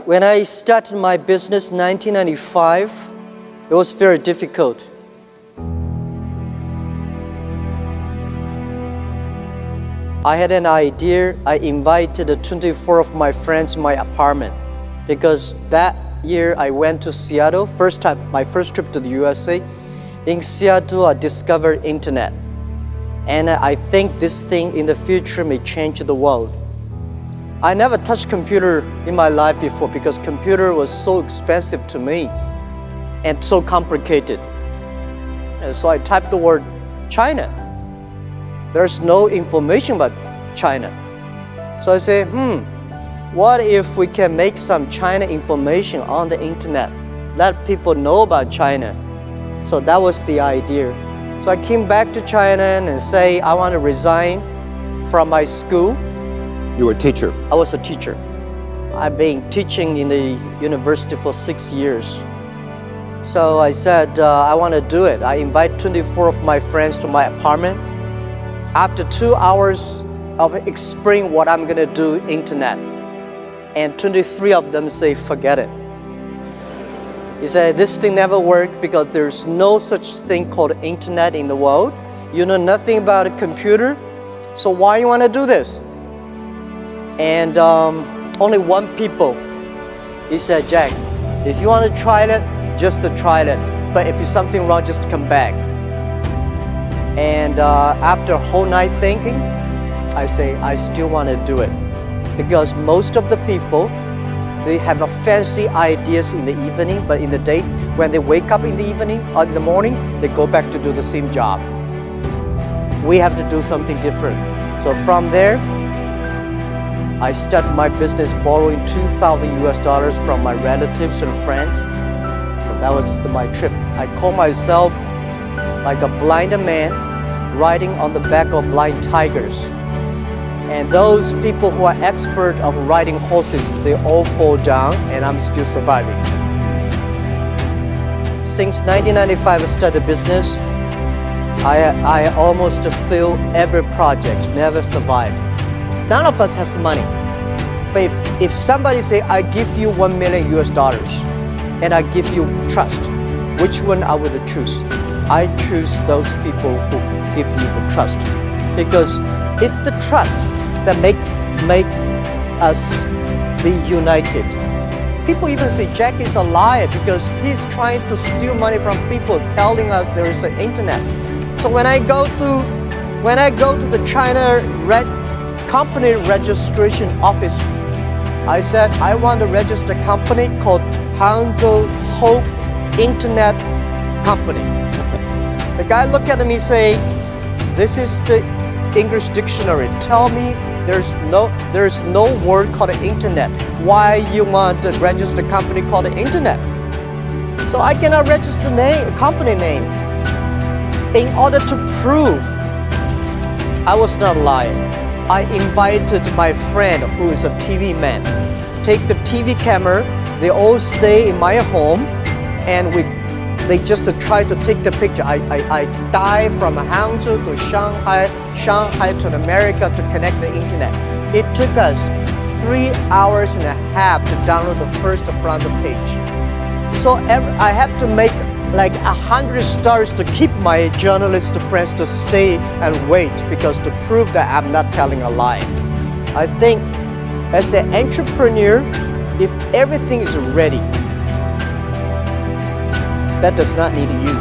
When I started my business in 1995, it was very difficult. I had an idea. I invited 24 of my friends in my apartment because that year I went to Seattle, my first trip to the USA. In Seattle, I discovered internet. And I think this thing in the future may change the world. I never touched computer in my life before because computer was so expensive to me and so complicated. And so I typed the word China. There's no information about China. So I say, what if we can make some China information on the internet? Let people know about China. So that was the idea. So I came back to China and say, I want to resign from my school. You were a teacher? I was a teacher. I've been teaching in the university for 6 years. So I said, I want to do it. I invite 24 of my friends to my apartment. After 2 hours of explaining what I'm going to do, internet, and 23 of them say, forget it. He said, this thing never worked because there's no such thing called internet in the world. You know nothing about a computer, so why you want to do this? And only one people, he said, Jack, if you want to try it, just to try it. But if there's something wrong, just come back. And after a whole night thinking, I say, I still want to do it. Because most of the people, they have a fancy ideas in the evening, but in the day, when they wake up in the evening or in the morning, they go back to do the same job. We have to do something different. So from there, I started my business borrowing $2,000 from my relatives and friends. So that was my trip. I call myself like a blind man riding on the back of blind tigers. And those people who are expert of riding horses, they all fall down and I'm still surviving. Since 1995 I started business, I almost failed every project, never survived. None of us have money. But if somebody say, I give you $1 million and I give you trust, which one I would choose? I choose those people who give me the trust. Because it's the trust that make us be united. People even say Jack is a liar because he's trying to steal money from people, telling us there is an internet. So when I go to the China company registration office, I said I want to register a company called Hangzhou Hope Internet Company. The guy looked at me and say, this is the English dictionary. Tell me there's no word called internet. Why you want to register a company called the internet? So I cannot register a company name. In order to prove I was not lying, I invited my friend who is a TV man. Take the TV camera, they all stay in my home and they just try to take the picture. I dive from Hangzhou to Shanghai to America to connect the internet. It took us 3 hours and a half to download the first front page. So I have to make like 100 stars to keep my journalist friends to stay and wait because to prove that I'm not telling a lie. I think as an entrepreneur, if everything is ready, that does not need you.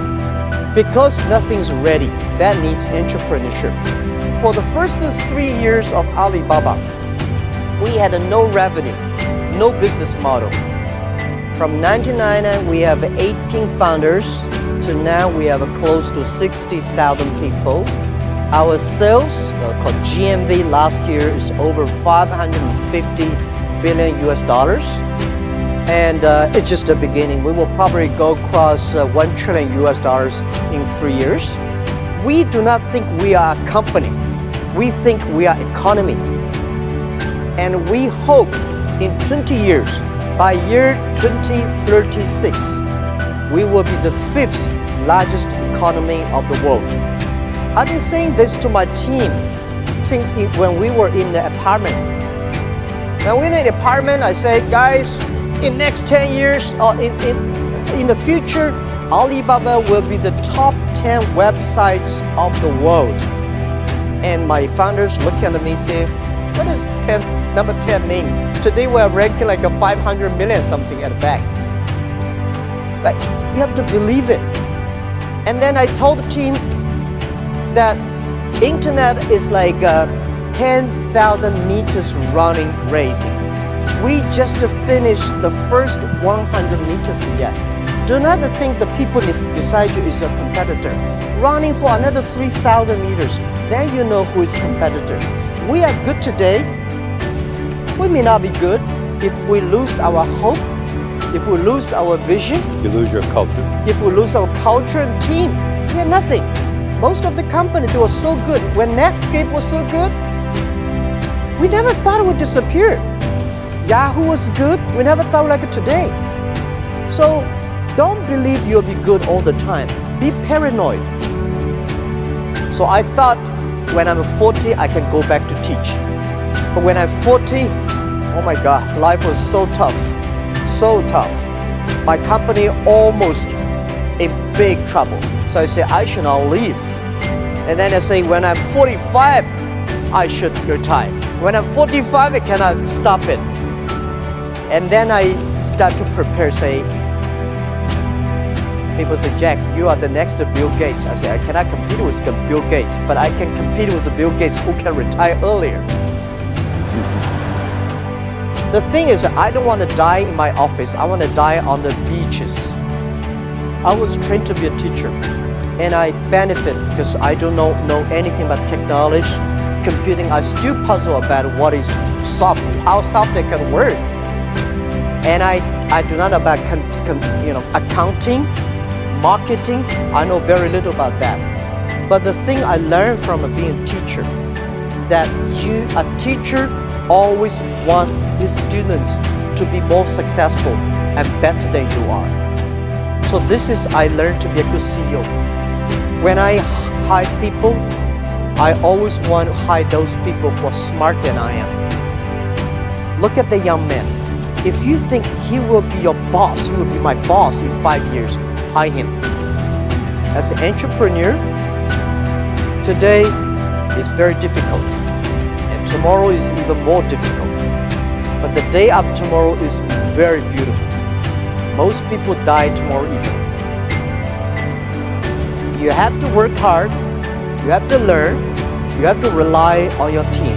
Because nothing's ready, that needs entrepreneurship. For the first 3 years of Alibaba, we had no revenue, no business model. From 1999, we have 18 founders to now we have close to 60,000 people. Our sales, called GMV last year, is over 550 billion US dollars. And it's just the beginning. We will probably go across 1 trillion US dollars in 3 years. We do not think we are a company. We think we are economy. And we hope in 20 years, by year 2036, we will be the 5th largest economy of the world. I've been saying this to my team since when we were in the apartment. Now in the apartment, I said, guys, in next 10 years or in the future, Alibaba will be the top 10 websites of the world. And my founders look at me and say, what does number 10 mean? Today we're ranking like a 500 million something at the back. But you have to believe it. And then I told the team that internet is like a 10,000 meters running race. We just finished the first 100 meters yet. Do not think the people beside you is a competitor. Running for another 3,000 meters, then you know who is competitor. We are good today. We may not be good if we lose our hope, if we lose our vision. You lose your culture. If we lose our culture and team, we are nothing. Most of the companies, they were so good. When Netscape was so good, we never thought it would disappear. Yahoo was good, we never thought like it today. So don't believe you'll be good all the time. Be paranoid. So I thought when I'm 40, I can go back to teach. But when I'm 40, oh my God, life was so tough, so tough. My company almost in big trouble. So I say, I should not leave. And then I say, when I'm 45, I should retire. When I'm 45, I cannot stop it. And then I start to prepare, say, people say, Jack, you are the next Bill Gates. I say, I cannot compete with Bill Gates, but I can compete with Bill Gates who can retire earlier. The thing is, I don't want to die in my office. I want to die on the beaches. I was trained to be a teacher, and I benefit because I don't know anything about technology, computing. I still puzzle about what is software, how software can work. And I do not know about accounting, marketing. I know very little about that. But the thing I learned from being a teacher, that a teacher always want his students to be more successful and better than you are. So this is, I learned to be a good CEO. When I hire people, I always want to hire those people who are smarter than I am. Look at the young man. If you think he will be your boss, he will be my boss in 5 years, hire him. As an entrepreneur, today is very difficult, and tomorrow is even more difficult. But the day after tomorrow is very beautiful. Most people die tomorrow evening. You have to work hard, you have to learn, you have to rely on your team.